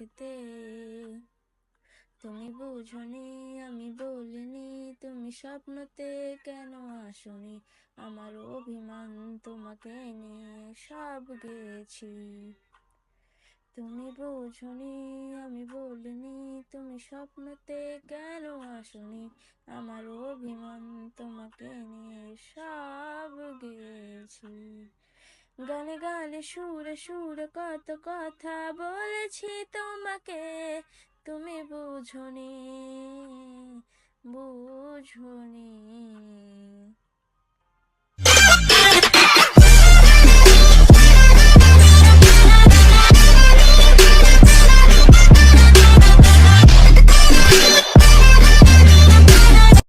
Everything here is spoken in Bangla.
দেখতে। তুমি বুঝনি আমি বলিনি, তুমি স্বপ্নতে কেন আসনি, আমার অভিমান তোমাকে নিয়ে সব গেছি। তুমি বুঝনি আমি বলিনি, তুমি স্বপ্নতে কেন আসনি, আমার অভিমান তোমাকে নিয়ে সব গেছি। গানে গানে সুরে সুরে কত কথা বলেছি তোমাকে, তুমি বুঝনি বুঝনি।